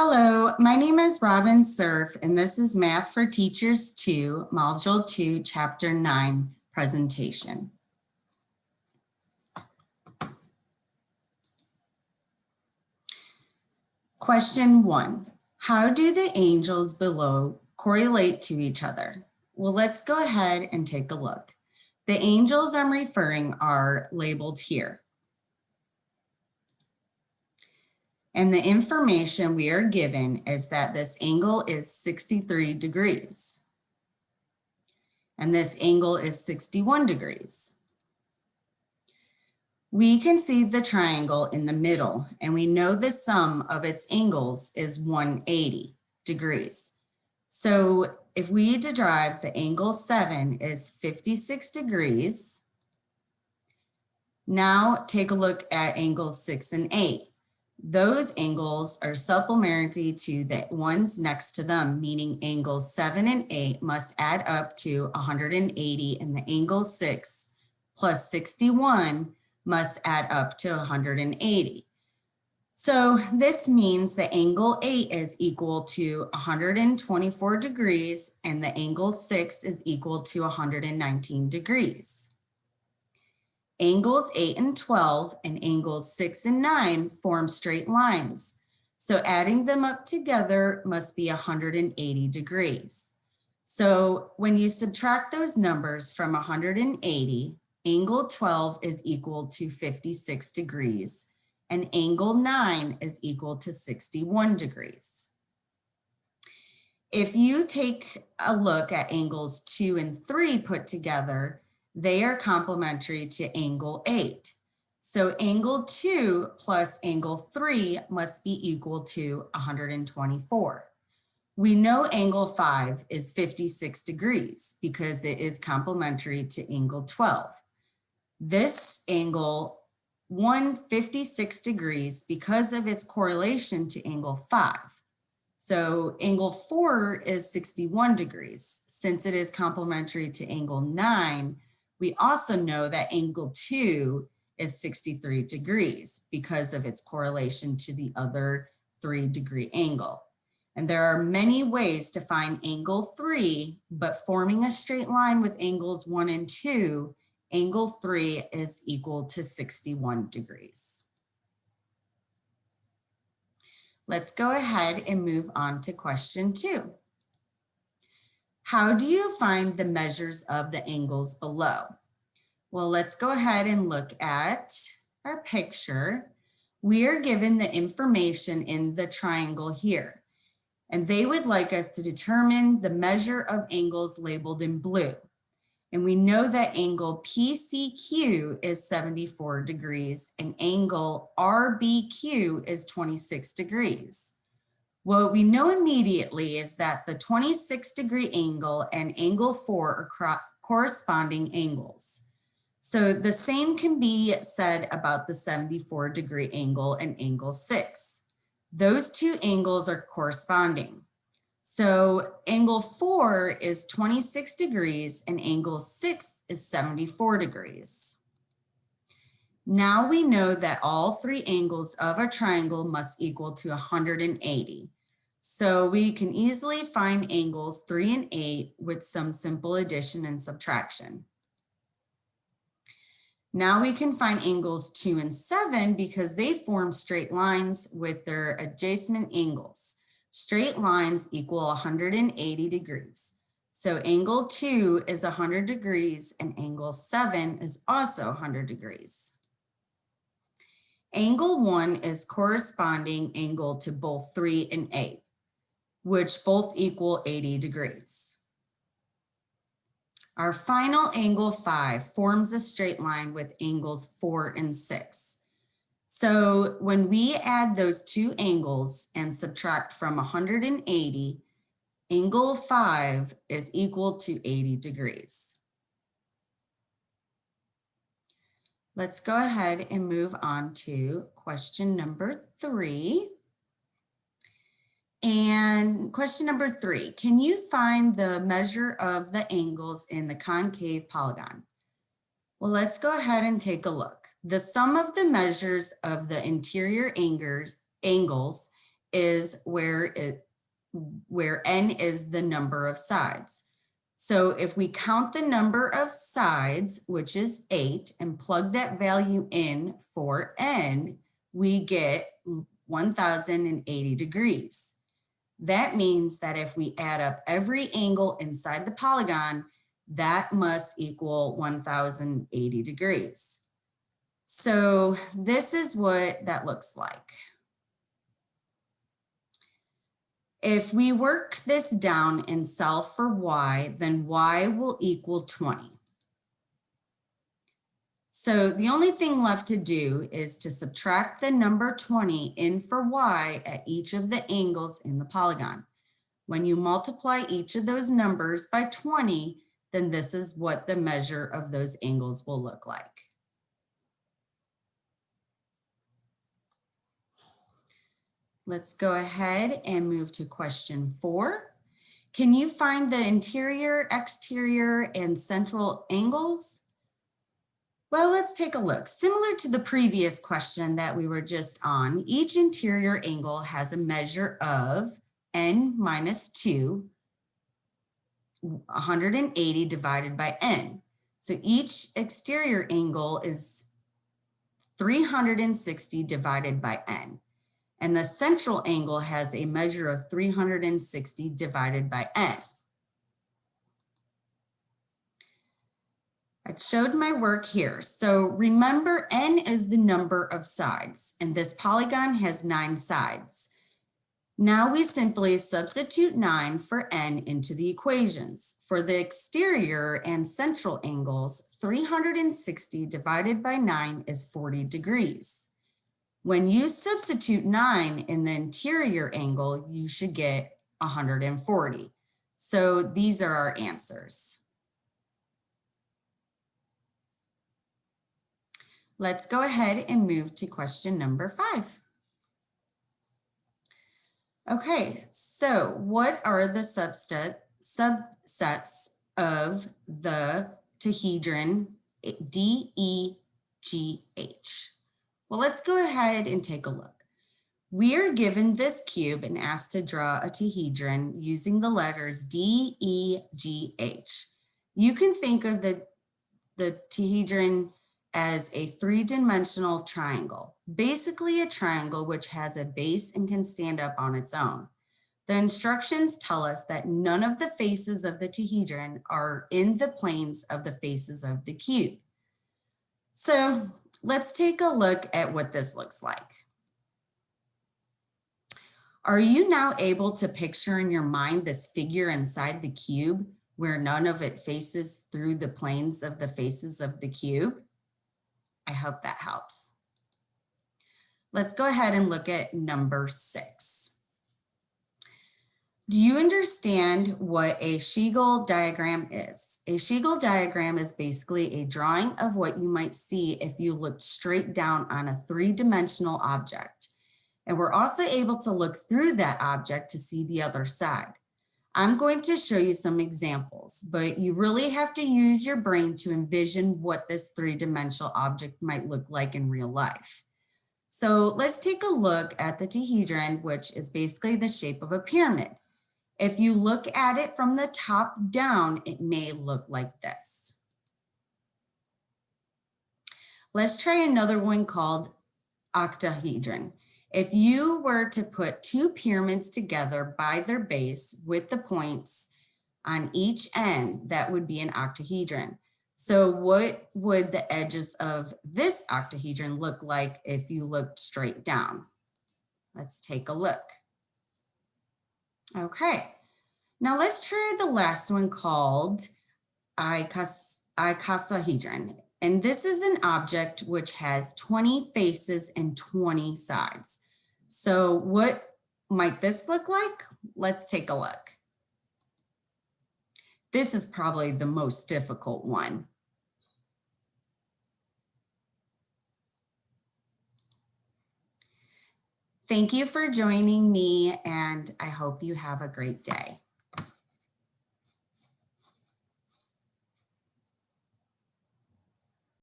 Hello, my name is Robin Surf, and this is Math for Teachers 2, Module 2, Chapter 9 presentation. Question 1. How do the angles below correlate to each other? Well, let's go ahead and take a look. The angles I'm referring are labeled here. And the information we are given is that this angle is 63 degrees. And this angle is 61 degrees. We can see the triangle in the middle, and we know the sum of its angles is 180 degrees. So if we derive the angle 7 is 56 degrees, now take a look at angles 6 and 8. Those angles are supplementary to the ones next to them, meaning angles 7 and 8 must add up to 180, and the angle 6 plus 61 must add up to 180. So this means the angle 8 is equal to 124 degrees, and the angle 6 is equal to 119 degrees. Angles 8 and 12 and angles 6 and 9 form straight lines. So adding them up together must be 180 degrees. So when you subtract those numbers from 180, angle 12 is equal to 56 degrees and angle 9 is equal to 61 degrees. If you take a look at angles 2 and 3 put together, they are complementary to angle 8. So angle 2 plus angle 3 must be equal to 124. We know angle 5 is 56 degrees because it is complementary to angle 12. This angle 56 degrees because of its correlation to angle 5. So angle 4 is 61 degrees. Since it is complementary to angle 9, we also know that angle 2 is 63 degrees because of its correlation to the other 3-degree angle. And there are many ways to find angle 3, but forming a straight line with angles 1 and 2, angle 3 is equal to 61 degrees. Let's go ahead and move on to question 2. How do you find the measures of the angles below? Well, let's go ahead and look at our picture. We are given the information in the triangle here, and they would like us to determine the measure of angles labeled in blue. And we know that angle PCQ is 74 degrees and angle RBQ is 26 degrees. What we know immediately is that the 26-degree angle and angle 4 are corresponding angles. So the same can be said about the 74-degree angle and angle 6. Those two angles are corresponding. So angle 4 is 26 degrees and angle 6 is 74 degrees. Now we know that all three angles of a triangle must equal to 180. So we can easily find angles 3 and 8 with some simple addition and subtraction. Now we can find angles 2 and 7 because they form straight lines with their adjacent angles. Straight lines equal 180 degrees. So angle 2 is 100 degrees and angle 7 is also 100 degrees. Angle 1 is corresponding angle to both 3 and 8, which both equal 80 degrees. Our final angle 5 forms a straight line with angles 4 and 6. So when we add those two angles and subtract from 180, angle 5 is equal to 80 degrees. Let's go ahead and move on to question number 3. And question number 3, can you find the measure of the angles in the concave polygon? Well, let's go ahead and take a look. The sum of the measures of the interior angles is where n is the number of sides. So if we count the number of sides, which is 8, and plug that value in for n, we get 1080 degrees. That means that if we add up every angle inside the polygon, that must equal 1080 degrees. So this is what that looks like. If we work this down and solve for y, then y will equal 20. So the only thing left to do is to subtract the number 20 in for y at each of the angles in the polygon. When you multiply each of those numbers by 20, then this is what the measure of those angles will look like. Let's go ahead and move to question 4. Can you find the interior, exterior, and central angles? Well, let's take a look. Similar to the previous question that we were just on, each interior angle has a measure of n minus 2, 180 divided by n. So each exterior angle is 360 divided by n. And the central angle has a measure of 360 divided by n. I've showed my work here. So remember, n is the number of sides, and this polygon has 9 sides. Now we simply substitute 9 for n into the equations. For the exterior and central angles, 360 divided by 9 is 40 degrees. When you substitute 9 in the interior angle, you should get 140. So these are our answers. Let's go ahead and move to question number 5. Okay, so what are the subsets of the tehedron DEGH? Well, let's go ahead and take a look. We are given this cube and asked to draw a tehedron using the letters D, E, G, H. You can think of the tehedron as a 3-dimensional triangle, basically a triangle which has a base and can stand up on its own. The instructions tell us that none of the faces of the tehedron are in the planes of the faces of the cube. So let's take a look at what this looks like. Are you now able to picture in your mind this figure inside the cube where none of it faces through the planes of the faces of the cube? I hope that helps. Let's go ahead and look at number 6. Do you understand what a Schlegel diagram is? A Schlegel diagram is basically a drawing of what you might see if you looked straight down on a 3-dimensional object. And we're also able to look through that object to see the other side. I'm going to show you some examples, but you really have to use your brain to envision what this 3-dimensional object might look like in real life. So let's take a look at the tehedron, which is basically the shape of a pyramid. If you look at it from the top down, it may look like this. Let's try another one called octahedron. If you were to put 2 pyramids together by their base with the points on each end, that would be an octahedron. So what would the edges of this octahedron look like if you looked straight down? Let's take a look. Okay, now let's try the last one called icosahedron. And this is an object which has 20 faces and 20 sides. So what might this look like? Let's take a look. This is probably the most difficult one. Thank you for joining me, and I hope you have a great day.